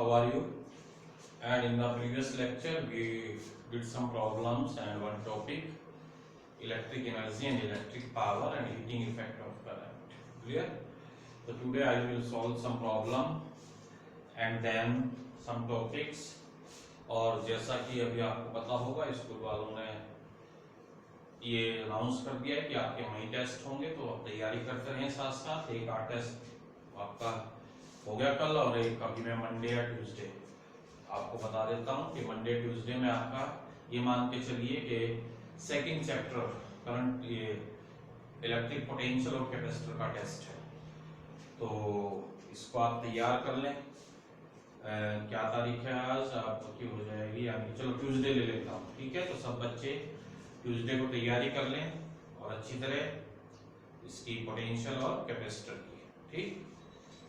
how are you? And in the previous lecture we did some problems and one topic, electric energy and electric power and heating effect of current. Clear? So today I will solve some problem and then some topics. और जैसा कि अभी आपको पता होगा school वालों ने ये अनाउंस कर दिया है कि आपके मई टेस्ट होंगे, तो आप तैयारी करते रहें साथ साथ। एक आर्ट टेस्ट आपका हो गया कल और एक अभी मैं मंडे या ट्यूसडे आपको बता देता हूँ कि मंडे ट्यूसडे में आपका ये मान के चलिए कि सेकंड चैप्टर करंट ये इलेक्ट्रिक पोटेंशियल और कैपेसिटर का टेस्ट है, तो इसको आप तैयार कर लें। क्या तारीख है आज आपकी हो जाएगी, यानी चलो ट्यूसडे ले लेता हूँ, ठीक है। तो सब बच्चे ट्यूसडे को तैयारी कर लें और अच्छी तरह इसकी पोटेंशियल और कैपेसिटर की, ठीक।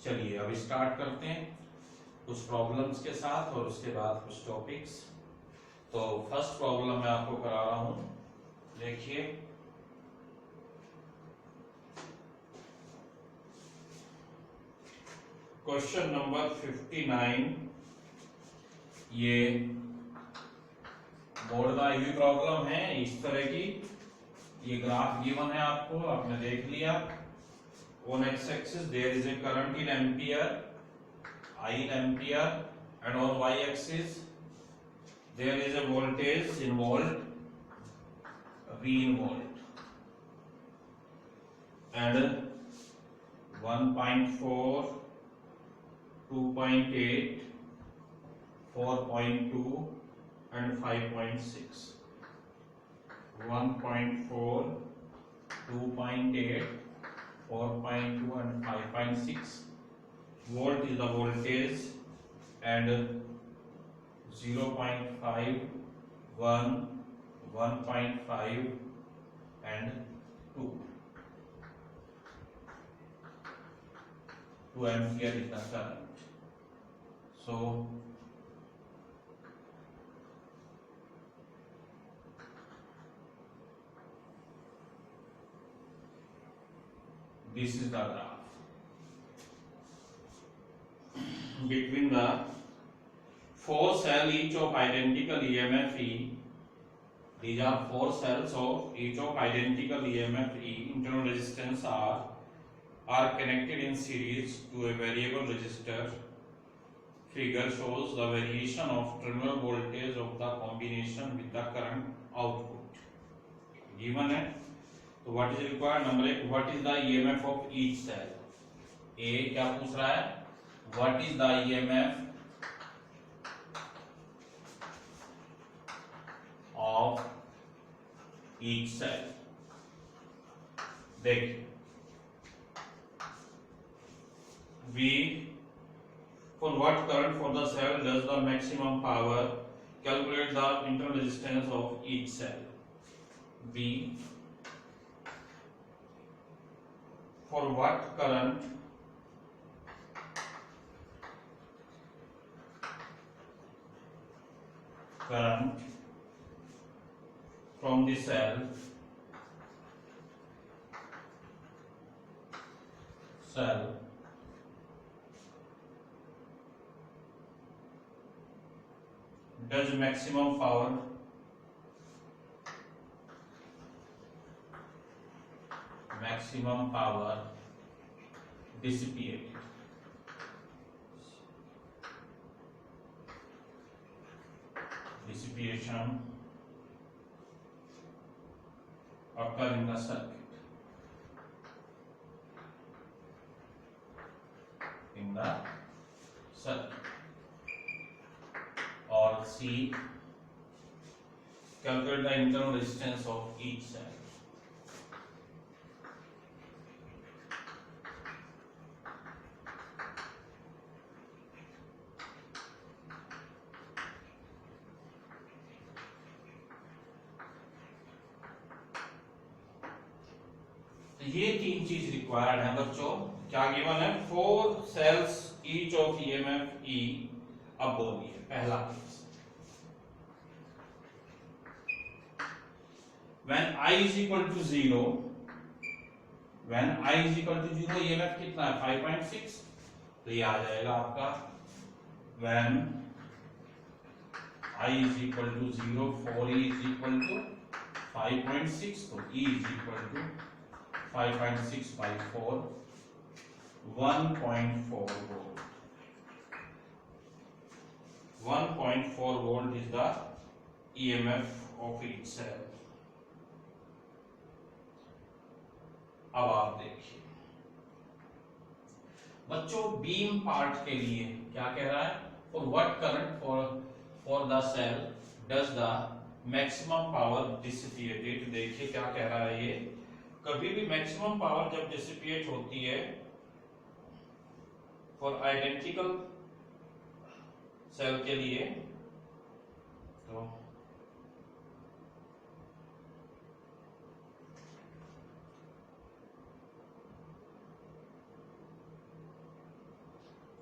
चलिए अब स्टार्ट करते हैं कुछ प्रॉब्लम्स के साथ और उसके बाद कुछ टॉपिक्स। तो फर्स्ट प्रॉब्लम मैं आपको करा रहा हूं, देखिए क्वेश्चन नंबर 59। ये बोर्ड का ये प्रॉब्लम है इस तरह की। ये ग्राफ गिवन है आपको, आपने देख लिया। On x-axis there is a current in ampere, I in ampere, and on y-axis there is a voltage in volt, V in volt, and 1.4, 2.8, 4.2, and 5.6. 1.4, 2.8, 4.2 and 5.6 volt is the voltage, and 0.5, 1, 1.5 and 2 ampere is the current. So this is the graph between the four cells each of identical EMF E. These are four cells of each of identical EMF E. Internal resistance are connected in series to a variable resistor. Figure shows the variation of terminal voltage of the combination with the current output. Given है, तो what is required? Number एक, what is the EMF of each cell? A क्या पूछ रहा है? What is the EMF of each cell? देखिए, V for what current for the cell does the maximum power? Calculate the internal resistance of each cell. B for what current from the cell does maximum power dissipated. Dissipation occur in the circuit. Or C, calculate the internal resistance of each cell. ये तीन चीज required है बच्चों। क्या given है? 4 cells each of EMF E। अब बोलिए पहला case, when I is equal to 0, EMF कितना है? 5.6, तो ये आ जाएगा आपका when I is equal to 0 for E is equal to 5.6, तो E is equal to 5.6 by 4, 1.4 volt. 1.4 volt is the EMF of each cell. अब आप देखिए बच्चों, बीम पार्ट के लिए क्या कह रहा है, for what current for the cell does the maximum power dissipated. देखिए क्या कह रहा है ये, कभी भी मैक्सिमम पावर जब डिसिपिएट होती है फॉर आइडेंटिकल सेल के लिए, तो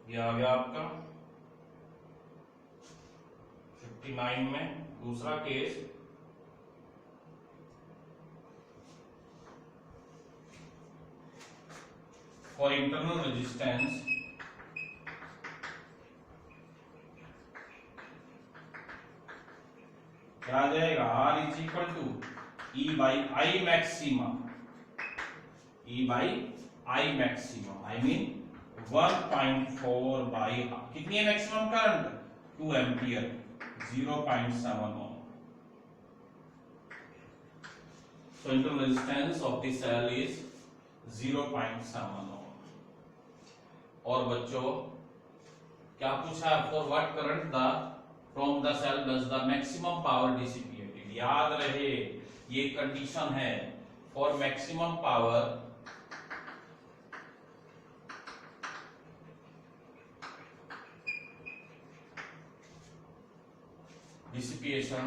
ये आ गया आपका 59 में। दूसरा केस, फॉर इंटरनल रेजिस्टेंस क्या आ जाएगा, R is equal to E by I maximum, E by I maximum, I mean 1.4 by कितनी है maximum current, 2 ampere, 0.7 ohm. So internal resistance of the cell is 0.7 ohm। और बच्चों क्या पूछा है, for what current the from the cell does the maximum power dissipated। याद रहे ये कंडीशन है, for maximum power dissipation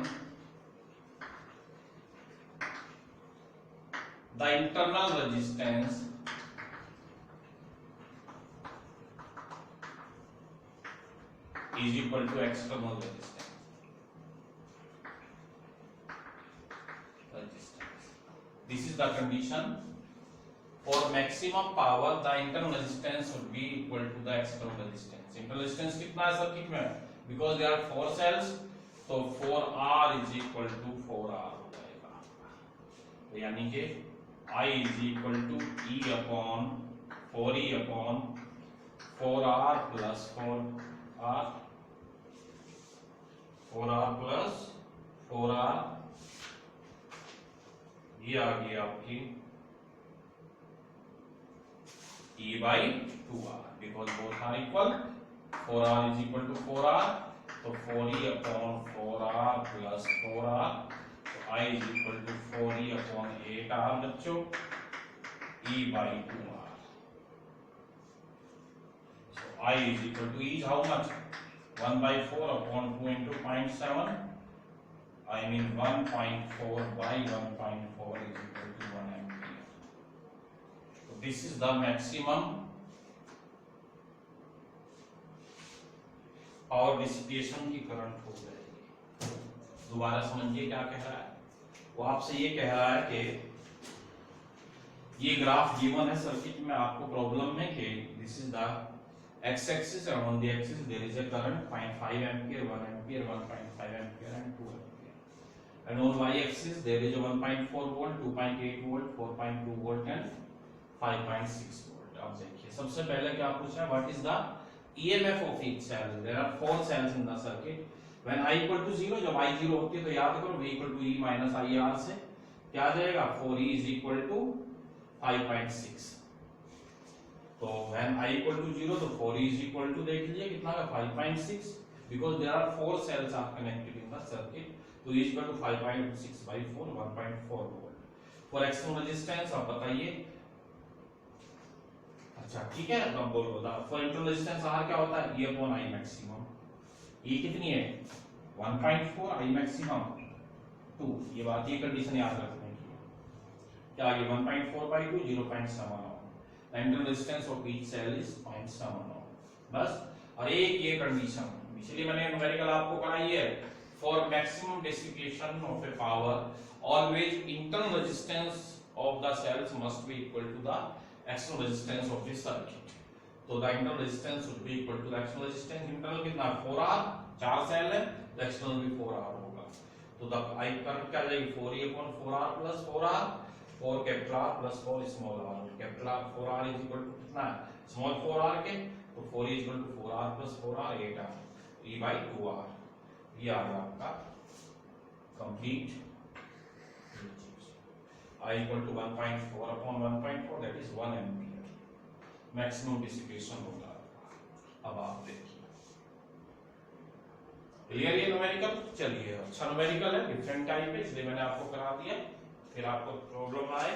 the internal resistance is equal to external resistance। This is the condition, for maximum power the internal resistance should be equal to the external resistance। internal resistance कितना है circuit में, because there are 4 cells, तो 4R is equal to 4R हो जाएगा। तो यानी कि I is equal to E upon 4E upon 4R plus 4R, 4R plus 4R, ये आ गई आपकी E by 2R, because both are equal। 4R is equal to 4R, तो 4E upon 4R plus 4R, तो I is equal to 4E upon 8R बच्चों, E by 2R। So I is equal to E is how much, 1 by 4 upon 2 into 0.7, I mean 1.4 by 1.4 is equal to 1 ampere। So this is the maximum power dissipation की current हो जाएगी। दोबारा समझिए क्या कह रहा है, वो आपसे ये कह रहा है कि ये ग्राफ गिवन है सर्किट में आपको प्रॉब्लम में कि this is the x axis and on the axis there is a current 0.5 ampere, 1 ampere, 1.5 ampere and 2 ampere, and on y axis there is a 1.4 volt, 2.8 volt, 4.2 volt and 5.6 volt। अब देखिए सबसे पहले क्या पूछा है, what is the EMF of each cell। there are 4 cells in the circuit, when I equal to 0, जब I 0 होती है तो याद करो V equal to E minus IR से क्या आ जाएगा, 4E is equal to 5.6। तो when I equal to 0 तो 4E is equal to देख लीजिए कितना का 5.6, because there are 4 cells are connected in the circuit, तो E is equal to 5.6 by 4, 1.4 volt। for external resistance आप बताइए, अच्छा ठीक है अब बोल बता, फॉर इंटरनल रेजिस्टेंस R क्या होता है, E upon I maximum. E कितनी है 1.4, I मैक्सिमम 2, ये बात, ये कंडीशन याद रखने की। क्या आगे 1.4 by 2 0.7 ohm, internal resistance of each cell is 0.7 ohm बस। और एक ये कंडीशन, इसलिए मैंने न्यूमेरिकल आपको पढ़ाई है, for maximum dissipation of a power always internal resistance of the cells must be equal to the external resistance of the circuit। तो the internal resistance should be equal to the external resistance. Internal कितना 4R, 4 cell है तो external भी 4R होगा। तो the I current क्या आ जाएगी 4E/4R plus 4R, 4 capital R plus 4 small r। Capital R 4R is equal to कितना है स्मॉल 4R के, तो 4 is equal to 4R plus 4R 8R E/2R। ये आ गया आपका complete. I equal to 1.4/1.4 that is 1 ampere maximum dissipation होगा। अब आप देखिए क्लियर ये न्यूमेरिकल। चलिए अच्छा न्यूमेरिकल है, डिफरेंट टाइप है, इसलिए मैंने आपको करा दिया, फिर आपको प्रॉब्लम आए।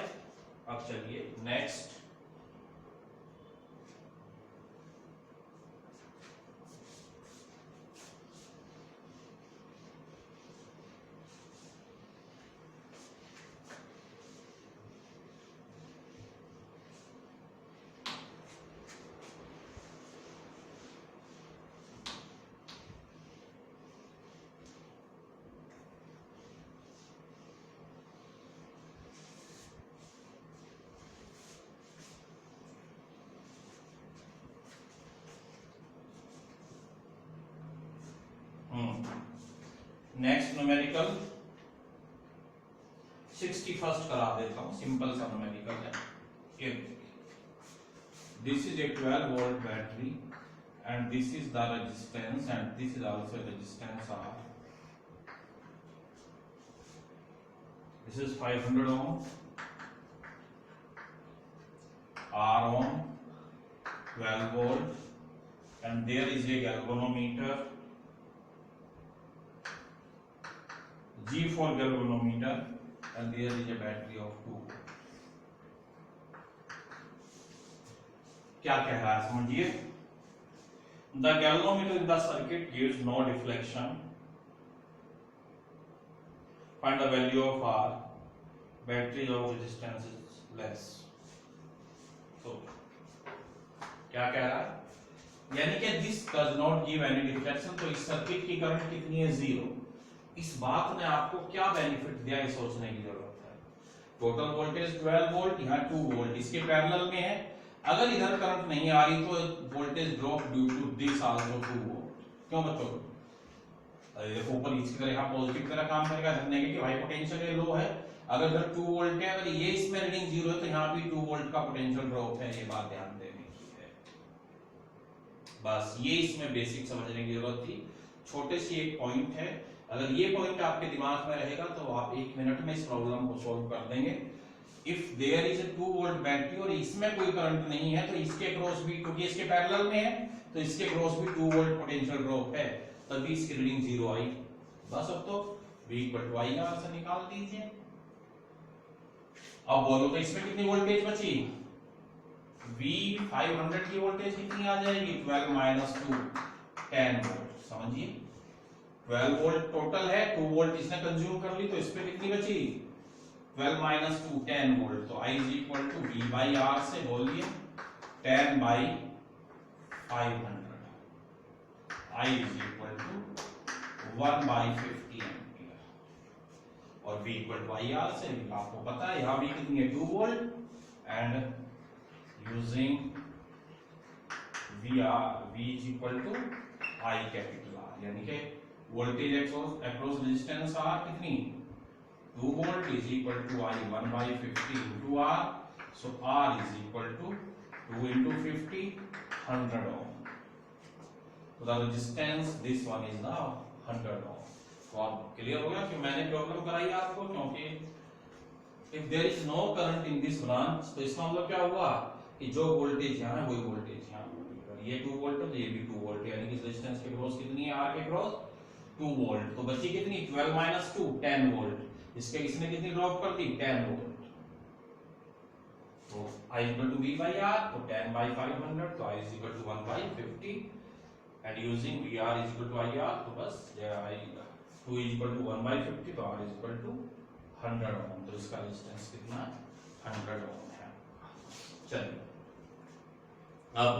अब चलिए नेक्स्ट नेक्स्ट न्यूमेरिकल 61st करा देता हूं, सिंपल सा न्यूमेरिकल है। ये this is a 12 volt battery and this is the resistance and this is also resistance R। This is 500 ohm, R ohm, 12 volt and there is a galvanometer G for galvanometer and there is a battery of 2 volt। क्या कह रहा है समझिए। The galvanometer in the circuit gives no deflection, find the value of R, battery of resistance is less। तो क्या कह रहा है, यानी कि this does not give any deflection, तो इस सर्किट की करंट कितनी है 0। इस बात ने आपको क्या बेनिफिट दिया ये सोचने की जरूरत है। टोटल वोल्टेज 12 वोल्ट, यहाँ 2 वोल्ट इसके पैरेलल में है। अगर इधर करंट नहीं आ रही तो voltage drop due to this also 2 volt. क्यों बच्चों, देखो ऊपर इसकी तरह यहाँ पॉजिटिव तरह काम करेगा, इधर नेगेटिव हाई पोटेंशियल है लो है। अगर इधर 2 वोल्ट है, अगर ये इसमें रीडिंग 0 है तो यहाँ भी 2 वोल्ट का पोटेंशियल ड्रॉप है, ये बात ध्यान देने की है। बस ये इसमें बेसिक समझने की जरूरत थी। छोटे सी एक पॉइंट है, अगर ये पॉइंट आपके दिमाग में रहेगा तो आप 1 मिनट में इस प्रॉब्लम को सॉल्व कर देंगे। If there is a 2 volt battery और इसमें कोई करंट नहीं है तो इसके क्रॉस भी, क्योंकि इसके पैरेलल में है तो इसके क्रॉस भी 2 वोल्ट पोटेंशियल ड्रॉप है, तभी इसकी रीडिंग 0 आई। बस अब तो V = IR से निकाल दीजिए। अब बोलो तो इसमें कितनी वोल्टेज बची, V 500 की वोल्टेज कितनी आ जाएगी 12 - 2 10 वोल्ट। समझिए 12 वोल्ट टोटल है, 2 वोल्ट इसने कंज्यूम कर ली तो इस पे कितनी बची 12 - 2 10 वोल्ट। तो I = V/R से बोलिए 10/500, I = 1/50 एम्पियर। और V = IR से आपको पता है यहाँ भी कितनी है 2 volt and using V = I capital R, यानी कि वोल्टेज अक्रॉस रेजिस्टेंस R कितनी 2 volt is equal to I 1/50 into R। So R is equal to 2 into 50 100 ohm। तो the resistance this one is now 100 ohm। तो आप clear हो गया कि मैंने प्रॉब्लम कराई आपको, क्योंकि if there is no current in this branch तो इसका मतलब क्या हुआ कि जो वोल्टेज यहाँ है वही वोल्टेज यहाँ होगी। ये 2 वोल्ट है तो ये भी 2 वोल्ट, यानी कि रेजिस्टेंस के क्रॉस कितनी है R के क्रॉस 2 वोल्ट। तो बची कितनी 12 - 2 10 वोल्ट, इसके इसने कितनी ड्रॉप कर दी 10 वोल्ट। तो I = V/R, तो 10/500, तो I = 1/50 and using VR = IR, तो बस 2 = 1/50 तो R = 100 ओम। तो इसका रेजिस्टेंस कितना 100 ओम है। चलिए अब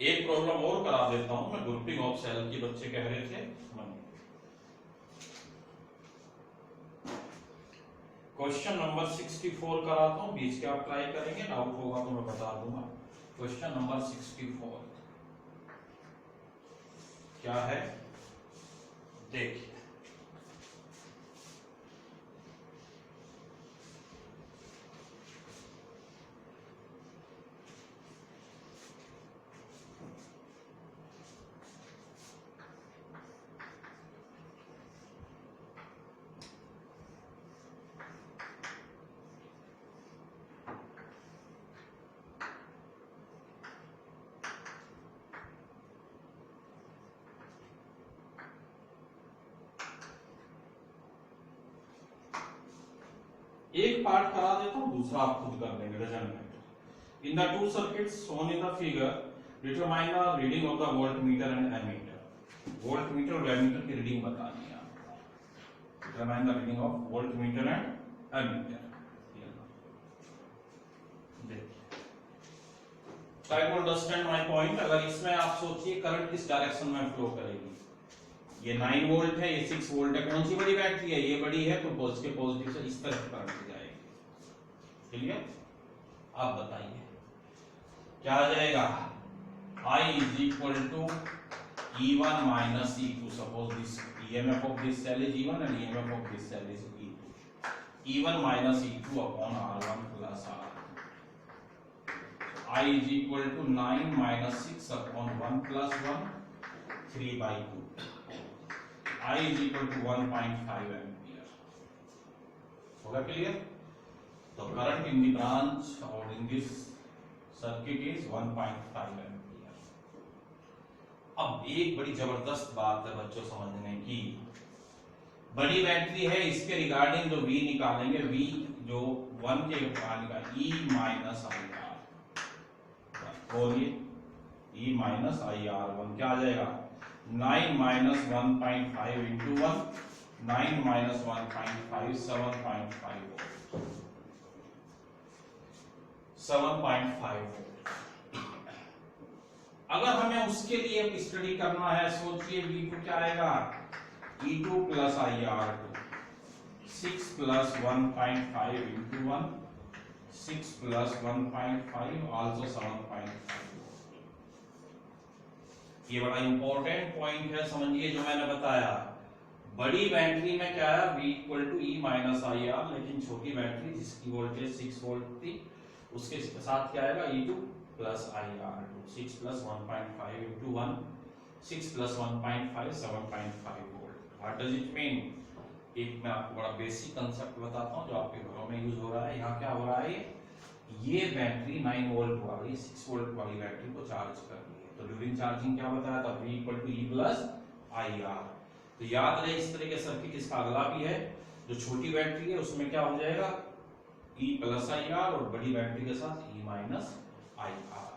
एक प्रॉब्लम और करा देता हूं मैं, ग्रुपिंग ऑफ सेल की बच्चे कह रहे थे। क्वेश्चन नंबर 64 कराता हूं, बीच के आप ट्राई करेंगे, डाउट होगा तो मैं बता दूंगा। क्वेश्चन नंबर 64 क्या है देखिए। एक पार्ट करा देता हूं, दूसरा आप खुद कर लेंगे, doesn't matter. In the two circuits shown in the figure determine the reading of the voltmeter and ammeter। Voltmeter और एमीटर की रीडिंग बतानी है आपको। determine the reading of voltmeter and ammeter। देखिए, try to understand my point। अगर इसमें आप सोचिए करंट किस डायरेक्शन में फ्लो करेगी, ये 9 वोल्ट है, ये 6 वोल्ट है, कौन सी बड़ी बैटरी है, ये बड़ी है, तो पॉजिटिव से इस तरफ करंट जाएगी। क्लियर? आप बताइए क्या आ जाएगा? I is equal to E1 minus E2। Suppose this EMF of this cell is E1 and EMF of this cell is E2। E1 minus E2 upon R1 plus R2। I is equal to 9 minus 6 upon 1 plus 1, 3 by 2। I is equal to 1.5 ampere। होगा clear? तो current in the branch और in this circuit is 1.5 ampere. अब एक बड़ी जबरदस्त बात है बच्चों समझने की, बड़ी बैटरी है, इसके रिगार्डिंग जो V निकालेंगे, V जो 1 के निकालेगा E माइनस आई आर, बोलिए E माइनस आई आर 1 क्या आ जाएगा? 9 minus 1.5 into 1, 9 minus 1.5 7.5 volt, 7.5 volt. अगर हमें उसके लिए स्टडी करना है, सोचिए V2 क्या आएगा? E2 plus IR2, 6 plus 1.5 into 1, 6 plus 1.5 also 7.5। ये बड़ा इंपॉर्टेंट पॉइंट है, समझिए जो मैंने बताया। बड़ी बैटरी में क्या है? V equal to E minus I R, लेकिन छोटी बैटरी जिसकी वोल्टेज 6 वोल्ट थी उसके साथ क्या आएगा? E2 plus IR2, 6 plus 1.5 into 1, 6 plus 1.5 7.5 volt. What does it mean? एक मैं आपको बड़ा बेसिक कंसेप्ट बताता हूं जो आपके घरों में यूज हो रहा है। यहाँ क्या हो रहा है? ये बैटरी 9 वोल्ट वाली 6 वोल्ट वाली बैटरी को चार्ज कर रही है, तो ड्यूरिंग चार्जिंग क्या बताया था? V equal to E plus IR। तो याद रहे इस तरह के सर्किट इसका अगला भी है, जो छोटी बैटरी है उसमें क्या हो जाएगा? E प्लस IR, और बड़ी बैटरी के साथ E माइनस IR।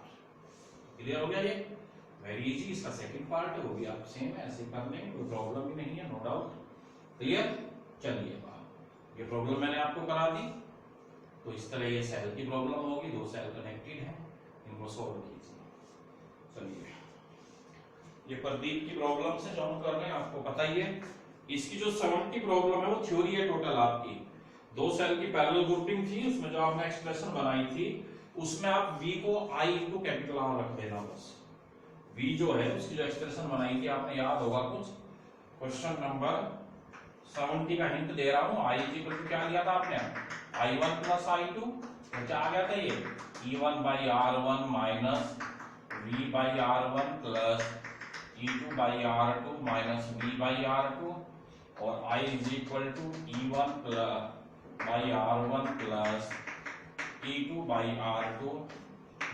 क्लियर हो गया? ये वेरी इजी। इसका सेकंड पार्ट है, वो भी आप सेम है, ऐसे कर लेंगे, कोई प्रॉब्लम भी नहीं है, नो डाउट। क्लियर? चलिए ये प्रॉब्लम मैंने आपको करा दी, तो इस तरह ये सेल की प्रॉब्लम होगी, दो सेल कनेक्टेड है, इनको सॉल्व कीजिए। चलिए ये प्रदीप की प्रॉब्लम से जो हम कर रहे हैं आपको पता ही है। इसकी जो 70 प्रॉब्लम है वो थ्योरी है टोटल आपकी। दो सेल की पैरेलल ग्रुपिंग थी, उसमें जो आपने एक्सप्रेशन बनाई थी उसमें आप V को I इंटू कैपिटल R रख देना बस। V जो है उसकी जो एक्सप्रेशन बनाई थी आपने, याद होगा कुछ, क्वेश्चन नंबर 70 का हिंट दे रहा हूं। I इक्वल टू क्या लिया था आपने? I1 प्लस I2, तो क्या आ गया था ये? E1 by R1 minus V by R1 plus E2 by R2 minus V by R2, और I is equal to E1 by R1 plus E2 by R2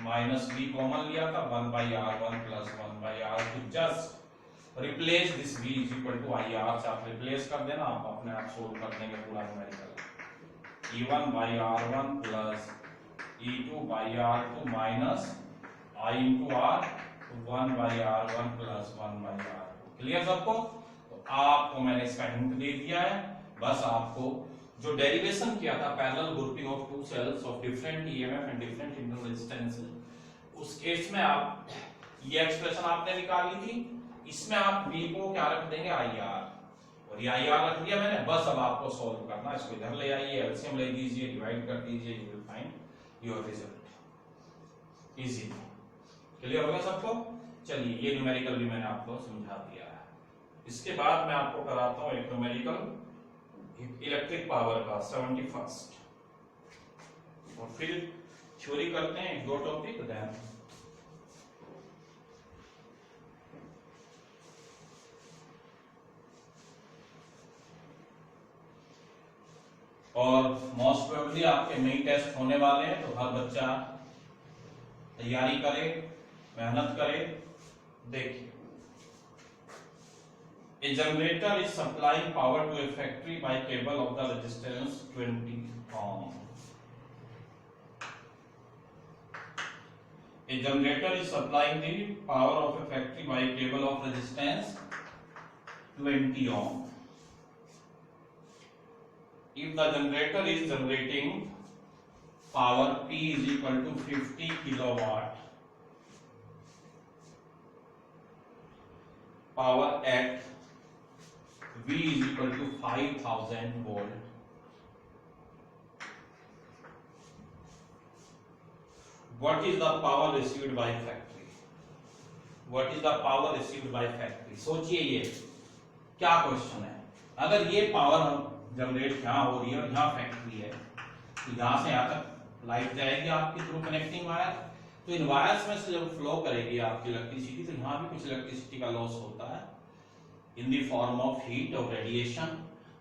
minus V common लिया था 1 by R1 plus 1 by R2। Just replace this V is equal to IR से आप replace कर देना, आप अपने आप सोल्व कर देंगे पूरा numerical. E1 by R1 plus E2 by R2 minus I into R 1 by R1 plus 1 by R2। Clear सबको? तो आपको मैंने इसका हिंट दे दिया है, बस आपको जो डेरिवेशन किया था parallel grouping of two cells of different EMF and different internal resistance, उस केस में आप ये एक्सप्रेशन आपने निकाली थी, इसमें आप V को क्या रख देंगे? IR, और ये IR रख दिया मैंने, बस अब आपको सॉल्व करना। इसको इधर ले आइए, एलसीएम ले दीजिए, डिवाइड कर दीजिए, you will find your result easily. Clear हो गया सबको? चलिए ये न्यूमेरिकल भी मैंने आपको समझा दिया है। इसके बाद मैं आपको कराता हूं एक न्यूमेरिकल इलेक्ट्रिक पावर का 71st, और फिर थ्योरी करते हैं एक दो टॉपिक देन और मोस्ट प्रोबेबली आपके मेन टेस्ट होने वाले हैं, तो हर बच्चा तैयारी करे, मेहनत करे। देखिए, a generator is supplying power to a factory by cable of the resistance 20 ohm. A generator is supplying the power of a factory by a cable of resistance 20 ohm. If the generator is generating power P is equal to 50 kilowatt, power at V is equal to 5000 volt, what is the power received by factory? What is the power received by factory? सोचिए ये क्या question है। अगर ये power generate यहाँ हो रही है और यहाँ फैक्ट्री है, तो यहाँ से यहाँ तक लाइट जाएगी आपकी थ्रू कनेक्टिंग वायर, तो इन वायर्स में से जब फ्लो करेगी आपकी इलेक्ट्रिसिटी, तो यहाँ भी कुछ इलेक्ट्रिसिटी का लॉस होता है इन द फॉर्म ऑफ हीट और रेडिएशन।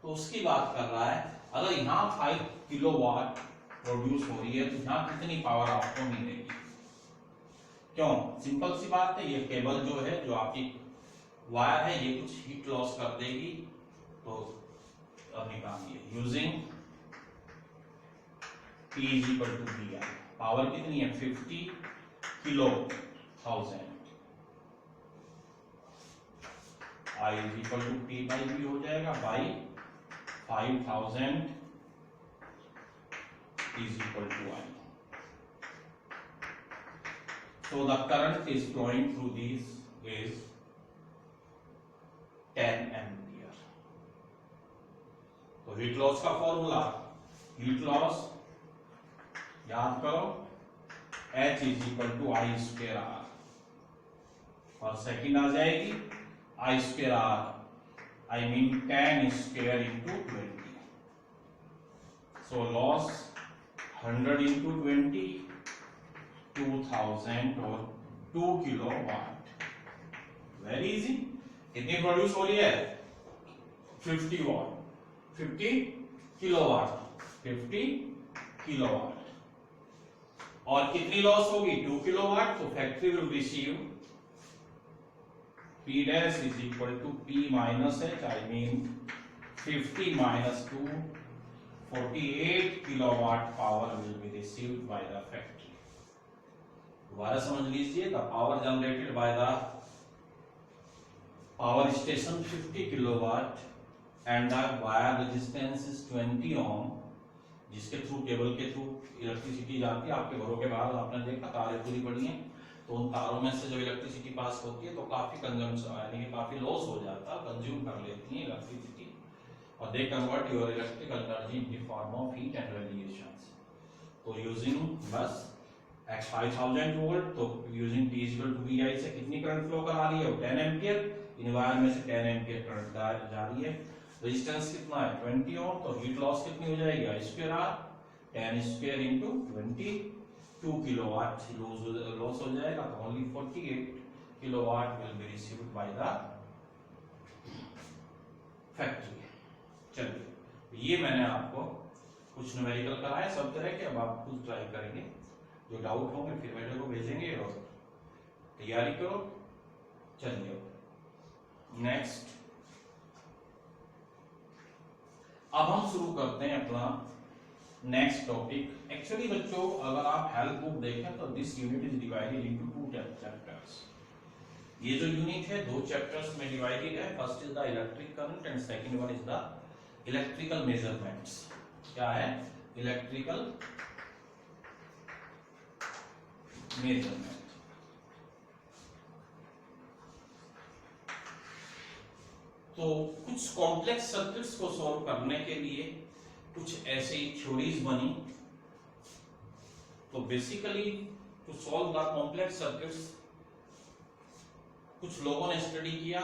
तो उसकी बात कर रहा है, अगर यहाँ 5 किलोवाट प्रोड्यूस हो रही है तो यहाँ कितनी पावर आपको मिलेगी। क्यों? सिंपल सी बात है, ये केबल जो है, जो आपकी वायर है, ये कुछ हीट लॉस कर देगी। तो अब निकालिए using P is equal to VI, power कितनी है 50 kilo 1000, I is equal to P by V हो जाएगा, by 5000 is equal to I. So the current is flowing through these is 10 ampere. तो हीट लॉस का formula, heat loss याद करो, H is equal to I square R, और second आ जाएगी I square R, I mean 10 square into 20. So loss 100 into 20, 2000 और 2 kilowatt. Very easy. कितनी produce हो रही है 50 वाट, 50 किलोवाट, 50 किलोवाट, और कितनी लॉस होगी 2 किलोवाट। तो factory will receive P dash is equal to P minus H, I mean 50 minus 2, 48 kilowatt power will be received by the factory. दोबारा समझ लीजिए, the power generated by the power station 50 kilowatt and the wire resistance is 20 ohm, जिसके through cable के through electricity जाती है। आपके घरों के बाहर आपने देखा तारें पूरी पड़ी हैं, तो उन तारों में से जब इलेक्ट्रिसिटी पास होती है तो काफी कंजम्पशन यानी कि काफी लॉस हो जाता है, कंज्यूम कर लेती है इलेक्ट्रिसिटी, और they convert your electrical energy in the form of heat and radiations. तो यूजिंग बस x 5000 वोल्ट, तो using P equal to VI से कितनी करंट फ्लो करा रही है 10 एम्पियर, इन वायर में से 10 एम्पियर करंट जा रही है। रेजिस्टेंस कितना है 20 ओम, तो हीट लॉस कितनी हो जाएगी I square R, 10 square into 20, 2 kilowatt loss हो जाएगा। तो only 48 kilowatt will be received by the factory. चलिए, ये मैंने आपको कुछ न्यूमेरिकल कराए सब तरह के, अब आप खुद ट्राई करेंगे, जो डाउट होंगे फिर मेरे को भेजेंगे और तैयारी करो। चलिए नेक्स्ट, अब हम शुरू करते हैं अपना नेक्स्ट टॉपिक। एक्चुअली बच्चों, अगर आप हेल्प बुक देखें तो this unit is divided into 2 chapters. ये जो यूनिट है 2 चैप्टर्स में डिवाइडेड है। First is the electric current and second one is the electrical measurements. क्या है इलेक्ट्रिकल मेजरमेंट। तो कुछ कॉम्प्लेक्स सर्किट्स को सॉल्व करने के लिए कुछ ऐसी थ्योरीज बनी। तो basically to solve the complex circuits कुछ लोगों ने स्टडी किया,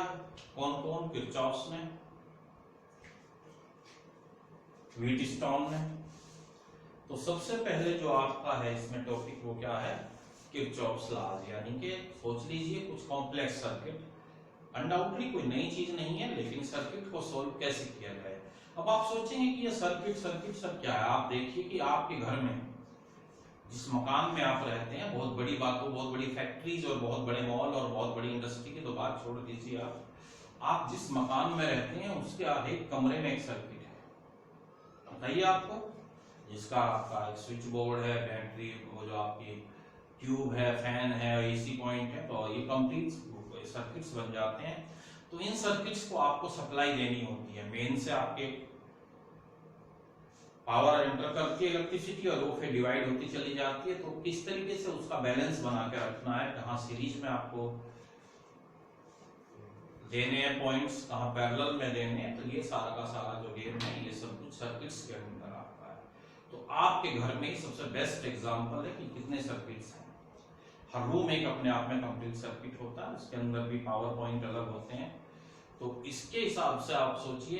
कौन कौन? किरचॉफ्स ने, व्हीटस्टोन ने। तो सबसे पहले जो आपका है इसमें टॉपिक वो क्या है? किरचॉफ्स लॉज, यानी कि सोच लीजिए कुछ कॉम्प्लेक्स सर्किट, अनडाउटली कोई नई चीज नहीं है, लेकिन सर्किट को सोल्व कैसे किया जाए। अब आप सोचेंगे कि ये सर्किट सर्किट सब क्या है। आप देखिए कि आपके घर में, जिस मकान में आप रहते हैं, बहुत बड़ी बात हो, बहुत बड़ी फैक्ट्रीज और बहुत बड़े मॉल और बहुत बड़ी इंडस्ट्री की तो बात छोड़ दीजिए, आप जिस मकान में रहते हैं उसके आधे कमरे में एक सर्किट है, बताइए आपको, जिसका आपका एक स्विच बोर्ड है, बैटरी, वो जो आपकी ट्यूब है, फैन है, एसी पॉइंट है, तो ये कंप्लीट सर्किट्स बन जाते हैं। तो इन सर्किट्स को आपको सप्लाई देनी होती है, मेन से आपके पावर एंटर करती है इलेक्ट्रिसिटी और वो फिर डिवाइड होती चली जाती है। तो किस तरीके से उसका बैलेंस बना के रखना है, कहाँ सीरीज में आपको देने हैं पॉइंट्स, कहाँ पैरेलल में देने हैं, तो ये सारा का सारा जो गेम है ये सब कुछ सर्किट्स के अंदर आता है। तो आपके घर में सबसे बेस्ट एग्जांपल है कि कितने सर्किट्स हैं। हर रूम एक अपने आप में कंप्लीट सर्किट होता है, उसके अंदर भी पावर पॉइंट अलग होते हैं। तो इसके हिसाब से आप सोचिए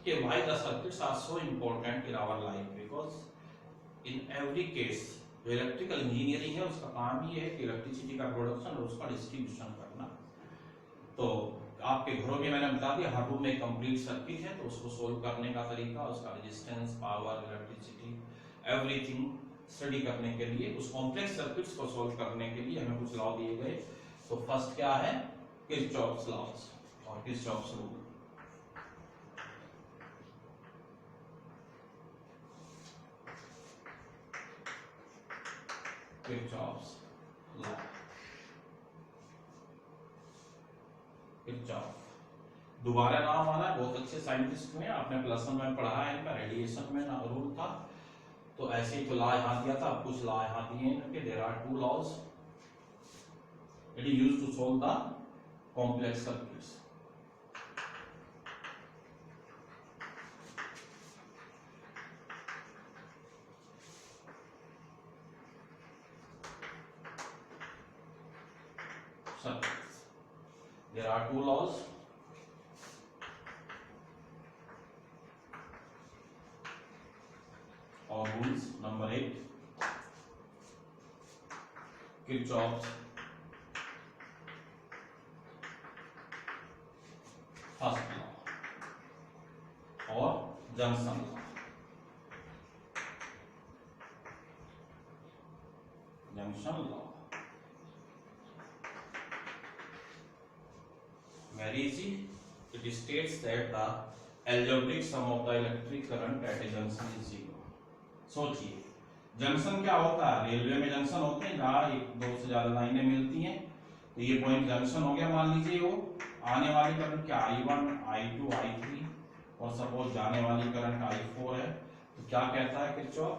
कि why the circuits are so important in our life, because in every case जो इलेक्ट्रिकल इंजीनियरिंग है उसका काम ही है कि इलेक्ट्रिसिटी का प्रोडक्शन और उसका डिस्ट्रीब्यूशन करना। तो आपके घरों में मैंने बता दिया हर रूम में कंप्लीट सर्किट है, तो उसको सोल्व करने का तरीका, उसका resistance, power, electricity, everything study करने के लिए, उस कॉम्प्लेक्स सर्किट्स को सोल्व करने के लिए हमें कुछ लॉ दिए गए। तो फर्स्ट क्या है? किरचॉफ्स लॉज और Kirchhoff's rule. Kirchhoff's law, Kirchhoff दोबारा नाम आ रहा है, बहुत अच्छे साइंटिस्ट में, आपने प्लस वन में पढ़ा है, इनका रेडिएशन में ना रूल था। तो ऐसे ही तो लॉ यहाँ दिया था, अब कुछ लॉ यहाँ दिए इनके। There are two laws, it is used to solve the complex circuits. Circuits. There are two laws. Or rules. Number 8, Kirchhoff's first law or Johnson law. Junction law. Very easy. It states that the algebraic sum of the electric current at a junction is zero. सोचिए junction क्या होता है? Railway में junction होते हैं जहाँ एक दो से ज्यादा लाइनें मिलती हैं। तो ये पॉइंट जंक्शन हो गया, मान लीजिए वो आने वाली करंट क्या I1, I2, I3 और सपोज जाने वाली करंट I4 है। तो क्या कहता है किरचॉफ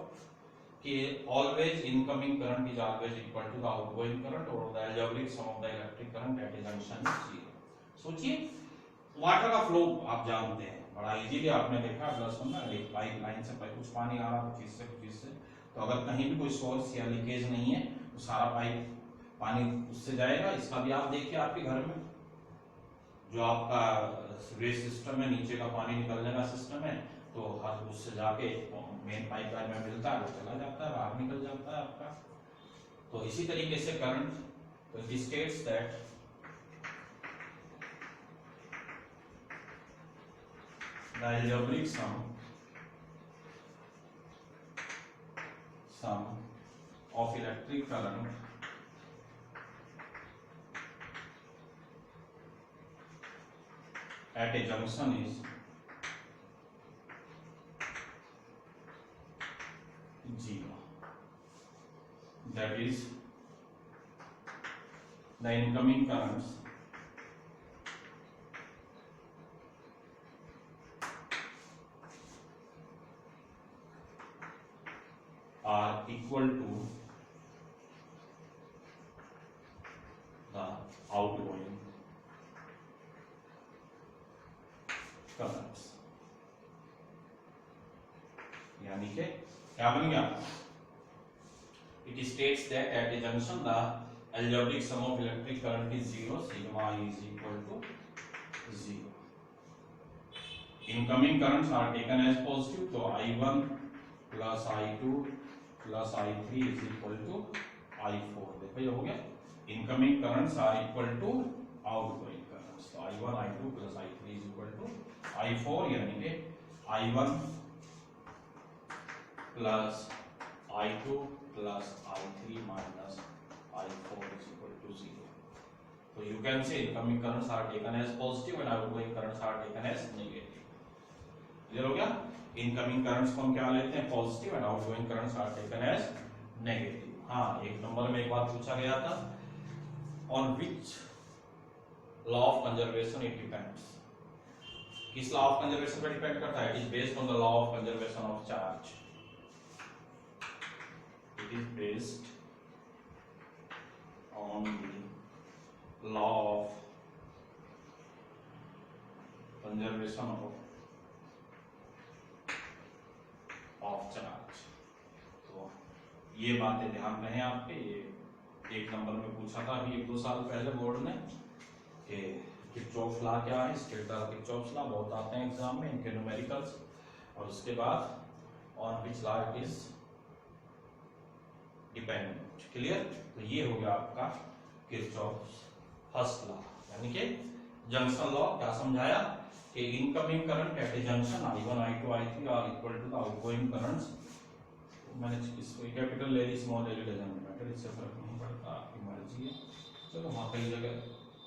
कि always incoming current is always equal to the outgoing current और the algebraic sum of the electric current at a junction is zero. सोचिए वाटर का फ्लो आप जानते हैं, बड़ा इजीली आपने देखा प्लस वन में, एक पाइप लाइन से कुछ पानी आ रहा है कुछ इससे कुछ इससे, तो अगर कहीं भी कोई सोर्स या लीकेज नहीं है तो सारा पाइप पानी उससे जाएगा। इसका भी आप देखिए आपके घर में जो आपका वेस्ट सिस्टम है, नीचे का पानी निकलने का सिस्टम है, तो हर उससे जाके मेन पाइप लाइन में मिलता है, वो चला जाता है, बाहर निकल जाता है आपका। तो इसी तरीके से current states that the algebraic sum of electric current at a junction is zero. That is, the incoming currents are equal to the outgoing currents. यानी कि क्या बन गया? It states that at a junction the algebraic sum of electric current is 0, sigma I is equal to 0. Incoming currents are taken as positive, so I1 plus I2 plus I3 is equal to I4. देखो ये हो गया. Incoming currents are equal to outgoing currents, so I1 I2 plus I3 is equal to I4, यानी कि I1 plus I2 plus I3 minus I4 is equal to 0. So you can say incoming currents are taken as positive and outgoing currents are taken as negative. Clear हो गया. Incoming currents को हम क्या लेते हैं? Positive and outgoing currents are taken as negative. हाँ, एक number में एक बात पूछा गया था, on which law of conservation it depends. किस लॉ ऑफ कंजर्वेशन पर डिपेंड करता है? It is based on the law of conservation of charge. It is based on the law of conservation of charge. तो ये बातें ध्यान रहे आपके. ये एक नंबर में पूछा था अभी 1-2 साल पहले बोर्ड ने कि किरचॉफ लॉ क्या है. स्टेटर किरचॉफ लॉ बहुत आते हैं एग्जाम में, इनके न्यूमेरिकल्स. और उसके बाद on which law it is dependent. Clear. तो ये हो गया आपका किरचॉफ फर्स्ट लॉ, यानी कि जंक्शन लॉ. क्या समझाया कि incoming current at a junction I1 I2 I3 are equal to the outgoing currents. मैंने इसको कैपिटल ले ली, स्मॉल ले ली, डजंट मैटर, इससे फर्क नहीं पड़ता, आपकी मर्जी है. चलो वहां कई जगह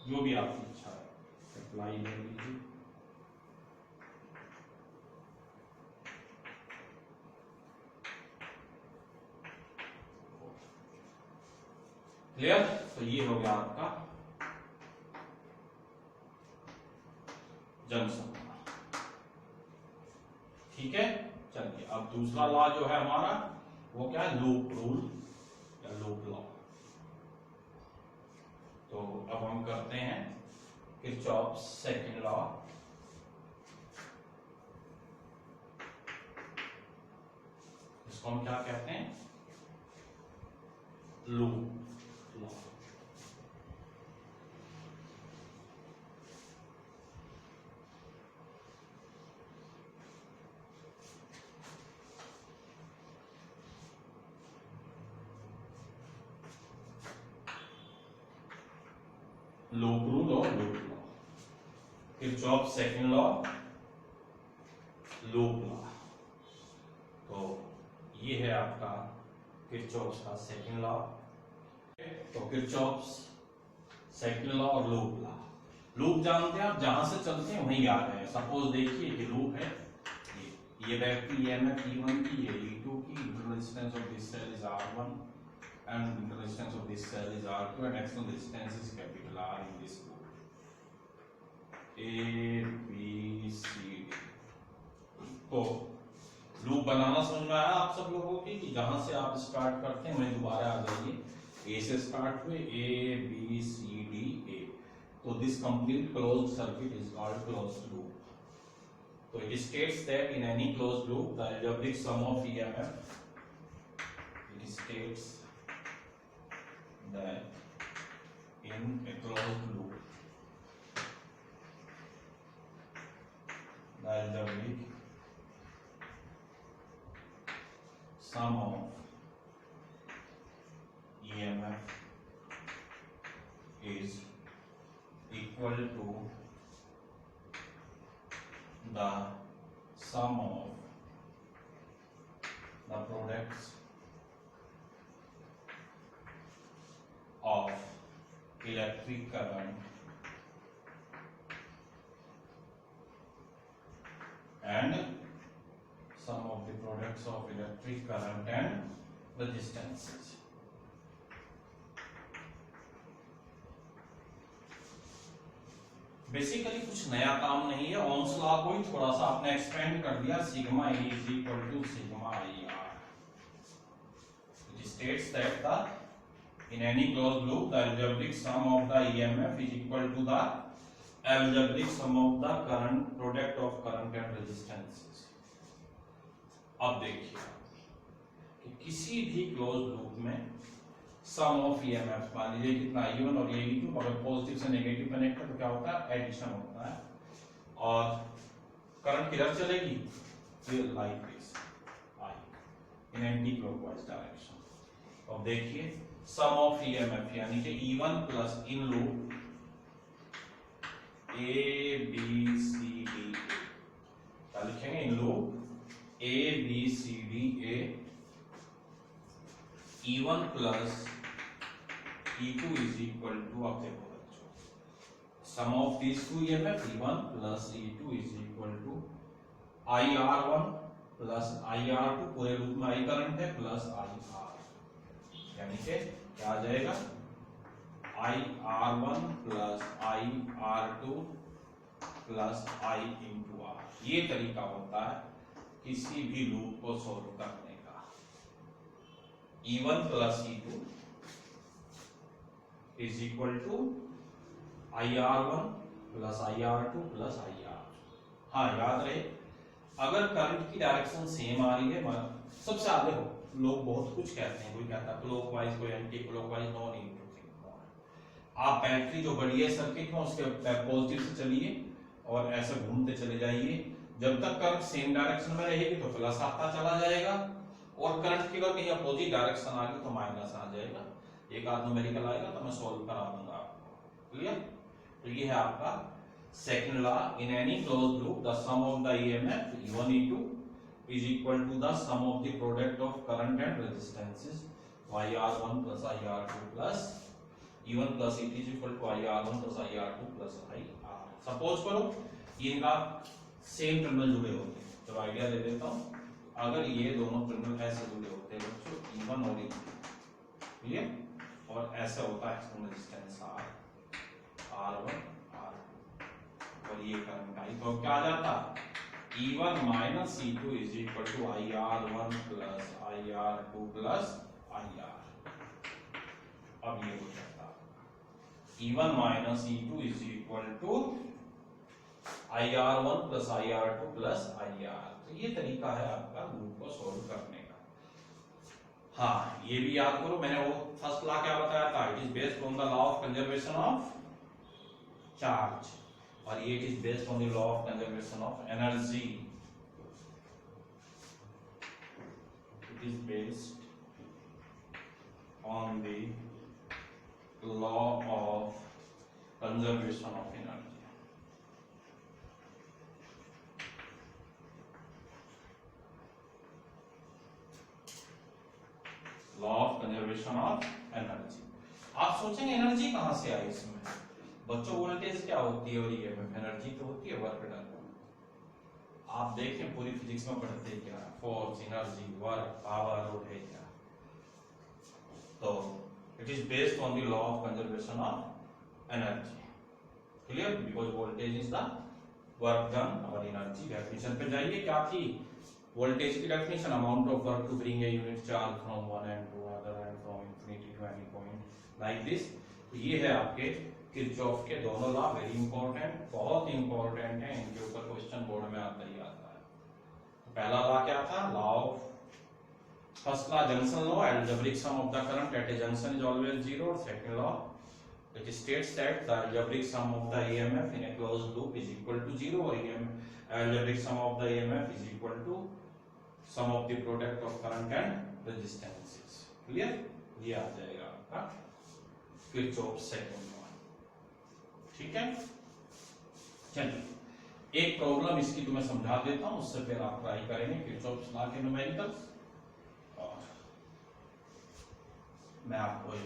जो भी आपकी इच्छा है अप्लाई ले लीजिए. क्लियर. तो ये हो गया आपका जंक्शन. ठीक है. चलिए अब दूसरा लॉ जो है हमारा वो क्या है? लूप रूल या लूप लॉ. तो अब हम करते हैं किरचॉफ सेकंड लॉ. इसको हम क्या कहते हैं? Loop law. लूप रूल और loop law. Kirchhoff second law, loop law. तो ये है आपका किरचॉफ का सेकंड लॉ. तो किरचॉफ सेकंड लॉ और लूप लॉ. लूप जानते हैं आप, जहां से चलते हैं वहीं याद है. सपोज देखिए कि लूप है, ये व्यक्ति EMF E1 की, ये E2 की. Internal resistance of this cell is R1 and internal resistance of this cell is R2 and external resistance is capital R in this loop. A, B, C, D. तो loop बनाना समझ में आया आप सब लोगों की कि जहां से आप स्टार्ट करते हैं वहीं दोबारा आ जाइए. A से स्टार्ट हुए, A, B, C, D, A. तो this complete closed circuit is called closed loop. So it states that in any closed loop the algebraic sum of EMF, it states that in a closed loop the algebraic sum of EMF is equal to the sum of the products of electric current and sum of the products of electric current and resistances. Basically कुछ नया काम नहीं है. Ohm's law को ही थोड़ा सा आपने expand कर दिया. Sigma E is equal to sigma IR. It states that the in any closed loop the algebraic sum of the EMF is equal to the algebraic sum of the current product of current and resistances. अब देखिए कि किसी भी close loop में सम of EMF, मान लीजिए कितना E1 और ये E2, अगर पॉजिटिव से नेगेटिव कनेक्ट है तो क्या होता है, एडिशन होता है। और करंट किधर चलेगी, like this I in anticlockwise direction. अब देखिए सम ऑफ ईएमएफ यानी कि E1 plus in loop A B C D, क्या लिखेंगे, in loop A B C D A, E1 plus E2 is equal to, अब देखो बच्चों, sum of these two EMF E1 plus E2 is equal to IR1 plus IR2, पूरे लूप में I current है, plus IR, यानी कि क्या आ जाएगा, IR1 plus IR2 plus I into R। ये तरीका होता है किसी भी लूप को सॉल्व करने का। E1 plus E2 is equal to IR1 plus IR2 plus IR। हाँ याद रहे, अगर करंट की डायरेक्शन सेम आ रही है, सबसे आगे हो लोग बहुत कुछ कहते हैं, कोई कहता है क्लॉकवाइज, कोई anti clockwise, no need to think. आप बैटरी जो बड़ी है सर्किट में उसके पॉजिटिव से चलिए और ऐसे घूमते चले जाइए, जब तक करंट सेम डायरेक्शन में रहेगी तो प्लस आता चला जाएगा, और करंट की अगर कहीं अपोजिट डायरेक्शन आ गई तो माइनस आ जाएगा। एक आध न्यूमेरिकल आएगा तो मैं सॉल्व करा दूंगा आपको, क्लियर। तो ये है आपका second law, in any closed loop the sum of the EMF E1 E2 is equal to the sum of the product of current and resistances IR1 plus IR2 plus E1 plus E2 is equal to IR1 plus IR2 plus IR। Suppose करो ये इनका same terminal जुड़े होते हैं, तो idea दे देता हूँ, अगर ये दोनों टर्मिनल ऐसे जुड़े होते हैं बच्चों E1 और E2, क्लियर, और ऐसा होता है एक्सटर्नल रेजिस्टेंस R1 R2 और ये करंट आई, तो क्या आ जाता, E1 minus E2 is equal to IR1 plus IR2 plus IR। अब ये हो जाता E1 minus E2 is equal to IR1 plus IR2 plus IR। तो ये तरीका है आपका लूप को सॉल्व करने का। हाँ ये भी याद करो, मैंने वो फर्स्ट लॉ क्या बताया था, it is based on the law of conservation of charge, और ये it is based on the law of conservation of energy. It is based on the law of conservation of energy. Law of conservation of energy. आप सोचेंगे energy कहां से आई इसमें, बच्चों voltage क्या होती है और ईएमएफ, एनर्जी तो होती है वर्क डन। आप देखें पूरी फिजिक्स में पढ़ते हैं क्या, फोर्स, एनर्जी, वर्क, पावर, और है क्या। तो it is based on the law of conservation of energy, clear, because voltage is the work done और एनर्जी। डेफिनेशन पे जाइए, क्या थी वोल्टेज की definition, amount of work to bring a unit charge from one end to other end from infinity to any point like this. तो ये है आपके किरचॉफ के दोनों लॉ, वेरी इंपॉर्टेंट, बहुत इंपॉर्टेंट है, इनके ऊपर क्वेश्चन बोर्ड में आता ही आता है। तो पहला लॉ क्या था, law of first law junction law, algebraic sum of the current at a junction is always zero. और second law it states that the algebraic sum of the EMF in a closed loop is equal to zero, और algebraic sum of the EMF is equal to sum of the product of current and resistances, clear. ये आ जाएगा आपका Kirchhoff second law, ठीक है। चलिए एक problem इसकी तो मैं समझा देता हूं, उससे फिर आप ट्राई करेंगे किरचॉफ लॉ के न्यूमेरिकल्स, और मैं आपको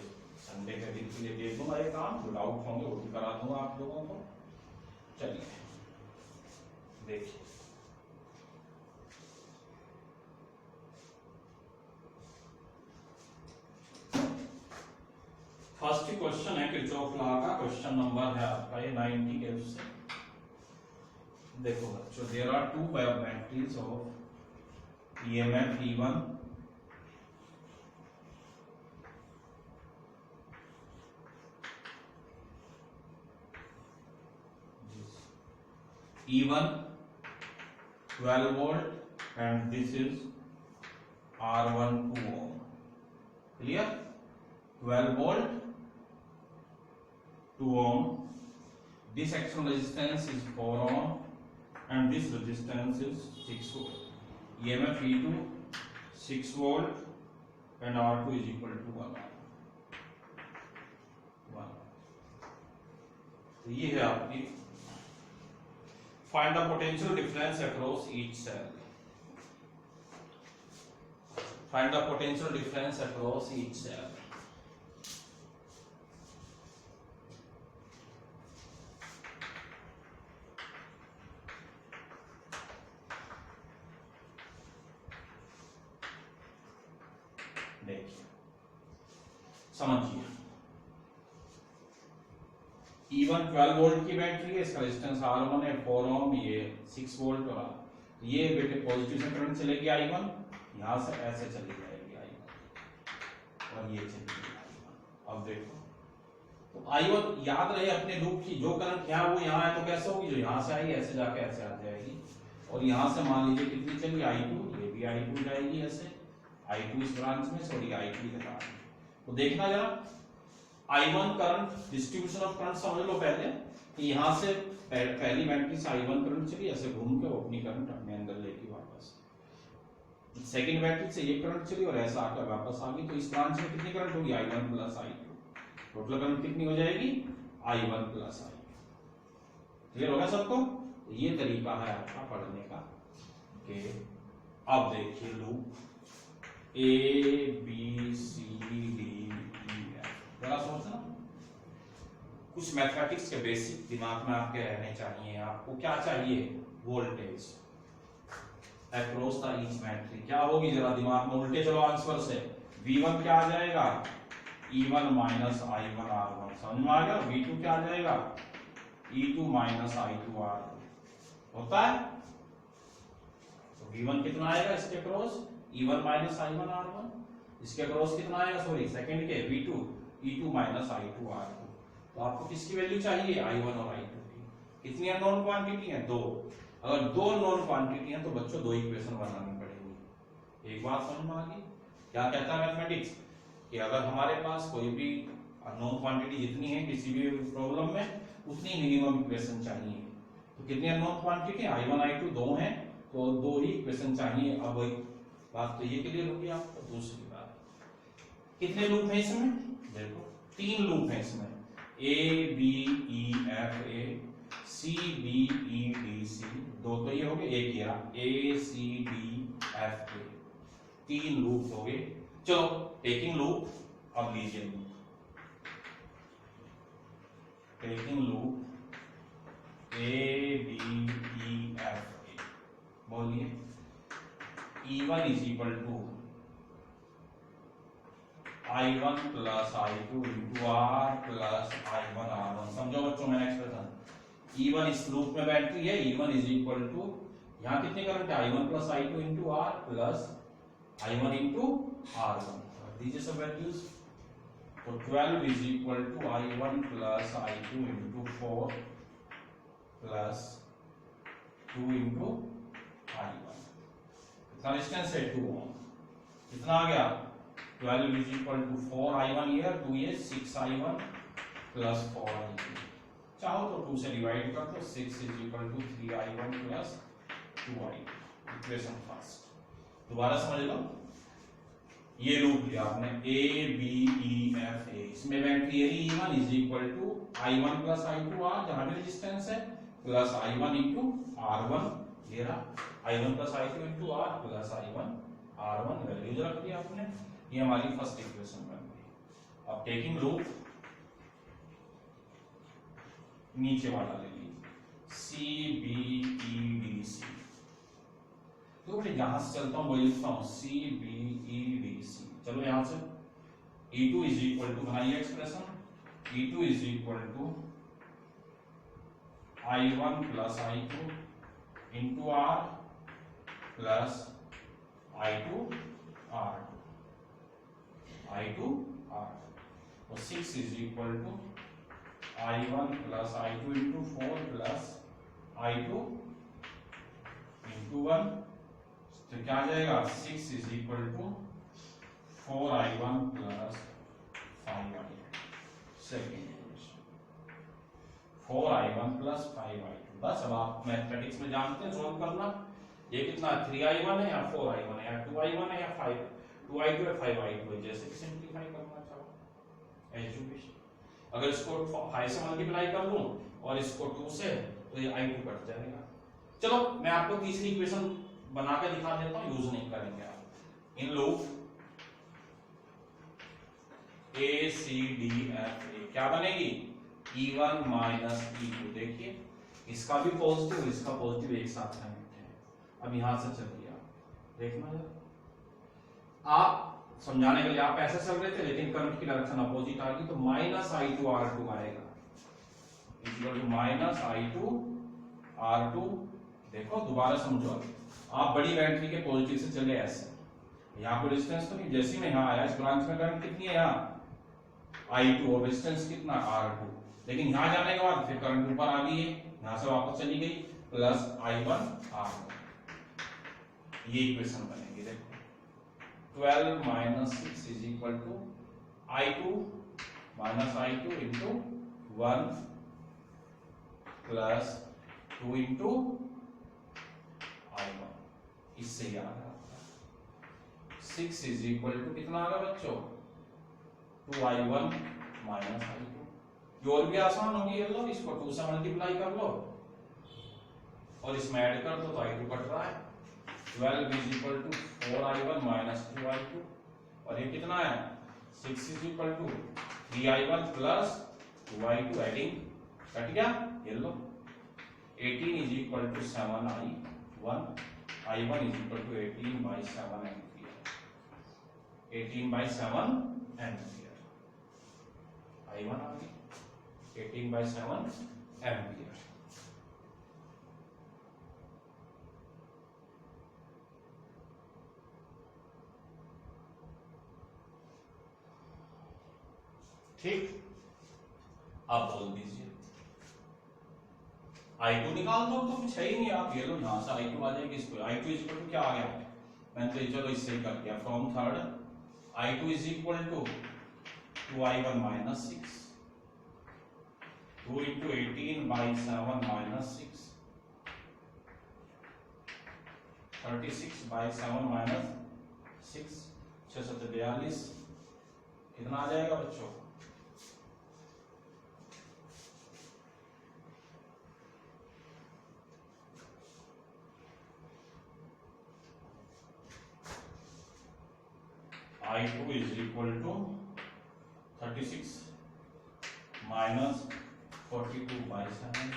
संडे के दिन के लिए दे दूंगा ये काम, जो डाउट होंगे वो भी करा दूंगा आप लोगों को। चलिए देखिए, फर्स्ट क्वेश्चन है किरचॉफ लॉ का, क्वेश्चन नंबर है आपका ये 98 से। देखो बच्चों, there are two batteries of EMF E1 12 volt and this is R1 2 ohm, clear। 12 volt, 2 ohm. This external resistance is 4 ohm and this resistance is 6 volt. EMF E2 6 volt and R2 is equal to 1. तो ये है आपकी find the potential difference across each cell. Find the potential difference across each cell. देखिए समझिए, E1 12 volt की battery है, इसका resistance R1 है 4 ओम, ये 6 वोल्ट का. ये बेटे पॉजिटिव से करंट चलेगी I1, यहां से ऐसे चली जाएगी I1 और ये चलेगी I1. अब देखो तो I1 याद रहे अपने लूप की, जो करंट यहाँ वो यहाँ है तो कैसे होगी, जो यहाँ से आई ऐसे जाके ऐसे आ जाएगी. और यहाँ से मान लीजिए कितनी चली I2, ये भी I2 जाएगी ऐसे, I2 इस ब्रांच में, सॉरी I2 इधर. तो देखना जरा I1 current, distribution of current समझ लो पहले कि यहाँ से पहली बैटरी से I1 करंट चली ऐसे घूम के अपनी करंट अपने अंदर लेके वापस. सेकंड बैटरी से ये करंट चली और ऐसा आकर वापस आ गई. तो इस ब्रांच में कितनी करंट होगी, I1 plus I2. Total current कितनी हो जाएगी, I1 प्लस I2. क्लियर होगा सबको. ये तरीका है आपका पढ़ने का. अब देखिए loop A B C D जरा सोचना, कुछ मैथमेटिक्स के बेसिक दिमाग में आपके रहने चाहिए. आपको क्या चाहिए, voltage across the each battery क्या होगी, जरा दिमाग में उल्टे चलो आंसर से. V1 क्या आ जाएगा, E1 माइनस I1 R1. समझ में आ गया. V2 क्या आ जाएगा, E2 माइनस I2 R2 होता है. तो V1 कितना आएगा इसके across, E1 minus I1 R1. इसके अक्रॉस कितना आएगा, सॉरी सेकंड के V2 E2 minus I2 R2. तो आपको किसकी वैल्यू चाहिए, I1 और I2 की. कितनी अननोन क्वांटिटी है, 2. अगर 2 नोन क्वांटिटी है तो बच्चों 2 इक्वेशन बनानी पड़ेगी. एक बात समझ में आ गई. क्या कहता है मैथमेटिक्स कि अगर हमारे पास कोई भी अननोन क्वांटिटी जितनी है किसी भी प्रॉब्लम में, उतनी मिनिमम इक्वेशन चाहिए. तो कितनी अननोन क्वांटिटी, I1 I2 2 हैं, तो 2 ही इक्वेशन चाहिए. अब बात तो ये क्लियर होगी आपको. दूसरी बात, कितने लूप है इसमें, देखो 3 लूप है इसमें, A B E F A, C B E D C. 2 तो ये हो गए, एक ये रहा A C D F A. 3 loop हो गए. चलो टेकिंग लूप. अब लीजिए loop, taking loop A B E F A. बोलिए E1 is equal to I1 plus I2 into R plus I1 R1. समझो बच्चों मैंने एक्सप्रेशन. E1 इस लूप में बैटरी है, E1 इज इक्वल टू यहाँ कितने करंट है, I1 plus I2 into R plus I1 into R1. दीजिए सब वैल्यूज. तो 12 is equal to I1 plus I2 into 4 plus 2 into I1. कितना डिस्टेंस है, 2 ओम. कितना आ गया, 12 is equal to 4I1 here, 2 ये 6I1 plus 4I2. चाहो तो 2 से डिवाइड कर दो. 6 is equal to 3I1 plus 2I2. Equation first. दोबारा समझ लो. ये लूप लिया आपने A B E F A. इसमें battery E1 is equal to I1 plus I2 R, जहां भी रेजिस्टेंस है, प्लस I1 into R1. ये रहा I1 plus I2 into R plus I1 R1. Values रख दी आपने. ये हमारी फर्स्ट इक्वेशन बन गई. अब टेकिंग लूप नीचे वाला ले लीजिए, C B E D C. तो बेटे यहां से चलता हूं, वही लिखता हूं C B E D C. चलो यहां से E2 इज इक्वल टू, बनाइए expression. E2 is equal to I1 plus I2 into R plus I2 R2. I2 R. तो 6 is equal to I1 plus I2 into 4 plus I2 into 1. तो क्या आ जाएगा, 6 is equal to 4I1 plus 5i2 second equation 4i1 plus 5i2। बस अब आप mathematics में जानते हैं सॉल्व करना। ये कितना 3i1 है या 4i1 है या 2i1 है या 2i2 है 5i2 है, जैसे कि सिंपलीफाई करना चाहो एजुकेशन। अगर इसको 5 से मल्टीप्लाई कर लूं और इसको 2 से, तो ये i2 कट जाएगा। चलो मैं आपको तीसरी इक्वेशन बना के दिखा देता हूं, यूज नहीं करेंगे आप। In loop A C D F A क्या बनेगी E1 माइनस E2। देखिए इसका भी पॉजिटिव इसका पॉजिटिव एक साथ कनेक्ट है। अब यहां से चलिए आप देखना जरा, आप समझाने के लिए आप ऐसे चल रहे थे लेकिन करंट की डायरेक्शन अपोजिट आ गई, तो माइनस I2 R2 आएगा equal to minus I2 R2। देखो दोबारा समझो, आप बड़ी बैटरी के पॉजिटिव से चले ऐसे, यहाँ पर रेजिस्टेंस तो नहीं, जैसे मैं यहाँ आया इस ब्रांच में करंट कितनी है यहाँ I2 और रेजिस्टेंस कितना R2, लेकिन यहाँ जाने के बाद फिर करंट ऊपर आ गई है, यहाँ से वापस चली गई प्लस I1 R1। ये इक्वेशन बनेगी। देखो 12 minus 6 is equal to I2 minus I2 into 1 plus 2 into I1। इससे याद है आपका 6 इज इक्वल टू कितना आ गया बच्चों 2I1 माइनस I2। और भी आसान होगी, ये लो इसको 2 से मल्टीप्लाई कर लो और इसमें ऐड कर दो तो I2 कट रहा है। 12 is equal to 4I1 minus 2I2 और ये कितना है 6 is equal to 3I1 plus 2I2 adding cut गया। ये लो 18 is equal to 7I1 I1 is equal to 18/7 ampere 18/7 ampere I1 आ गई 18/7 एम्पियर। ठीक, आप बोल दीजिए I2 निकाल दो तो कुछ है ही नहीं, आप ये लो यहां से I2 आ जाएगी। इसको I2 इज इक्वल टू क्या आ गया, मैंने तो चलो इससे ही कर दिया from third I2 is equal to 2I1 minus 6 2 into 18/7 minus 6 36/7 minus 6 642 कितना आ जाएगा बच्चों I2 is equal to 36 minus 42/7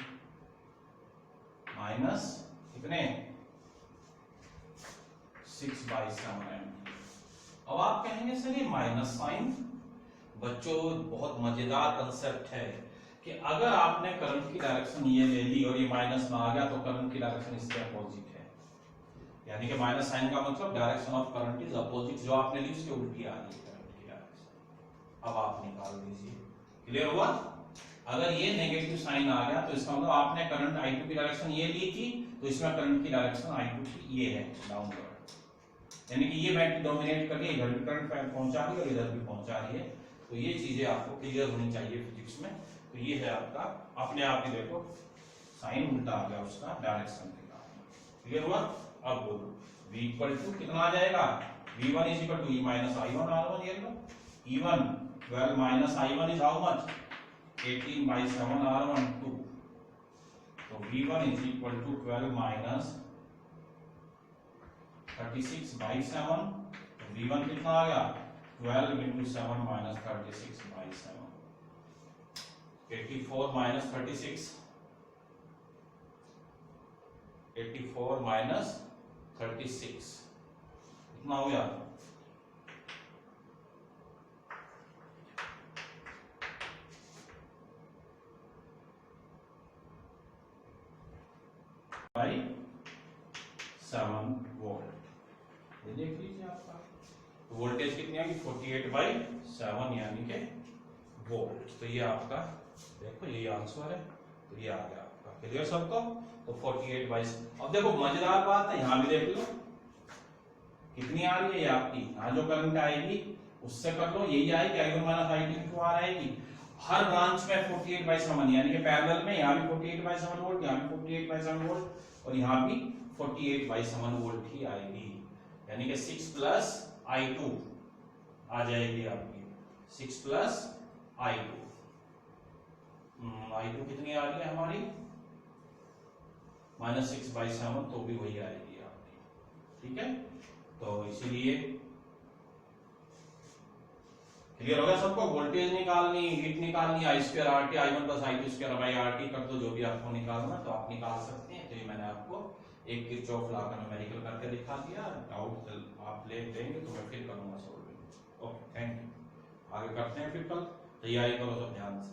minus कितने 6/7। अब आप कहेंगे सर ये माइनस साइन, बच्चों बहुत मजेदार कंसेप्ट है कि अगर आपने करंट की डायरेक्शन ये ले ली और ये माइनस में आ गया तो करंट की डायरेक्शन इसके अपोजिट है, यानी कि माइनस साइन का मतलब direction of current is opposite, जो आपने ली उसके उल्टी आ रही है करंट की डायरेक्शन। अब आप निकाल दीजिए, क्लियर हुआ। अगर ये नेगेटिव साइन आ गया तो इसका मतलब आपने करंट I2 की डायरेक्शन ये ली थी, तो इसमें करंट की डायरेक्शन I2 की ये है डाउनवर्ड, यानी कि ये बैटरी डोमिनेट करके इधर भी करंट पहुंचा रही है और इधर भी पहुंचा रही है। तो ये चीजें आपको क्लियर होनी चाहिए फिजिक्स में। तो ये है आपका, अपने आप ही देखो साइन उल्टा आ गया उसका डायरेक्शन के कारण, क्लियर हुआ। अब बोलो V इक्वल टू कितना आ जाएगा, V1 is equal to E minus I1 R1, ये लो E1 12 minus I1 is how much 18/7 R1 2, तो V1 is equal to 12 minus 36/7, तो V1 कितना आ गया 12 into 7 minus 36/7 84 minus 36 84 minus 36 कितना हो गया बाई 7 वोल्ट। ये देख लीजिए आपका वोल्टेज कितनी आएगी 48/7 यानी के वोल्ट। तो ये आपका देखो ये आंसर है, तो ये आ गया आपका, क्लियर सबको। तो 48/7। अब देखो मजेदार बात है, यहां भी देख लो कितनी आ रही है ये आपकी, यहाँ जो करंट आएगी उससे कर लो, यही आएगी I1 minus I2 into R आएगी। हर ब्रांच में 48/7 यानी कि पैरेलल में यहाँ भी 48/7 वोल्ट, यहाँ भी 48/7 वोल्ट और यहाँ भी 48/7 वोल्ट ही आएगी, यानी कि 6 प्लस I2 आ जाएगी आपकी, 6 प्लस I2। I2 कितनी आ रही है हमारी -6/7, तो भी वही आएगी आपकी, ठीक है। तो इसीलिए क्लियर हो गया सबको। वोल्टेज निकालनी, हीट निकालनी, I² RT I1 plus I2² RT कर दो, जो भी आपको निकालना तो आप निकाल सकते हैं। तो ये मैंने आपको एक किरचॉफ लॉ का न्यूमेरिकल करके दिखा दिया। डाउट आप ले लेंगे तो मैं फिर करूंगा सॉल्विंग। Okay, thank you. आगे करते हैं फिर कल, तैयारी करो सब ध्यान से।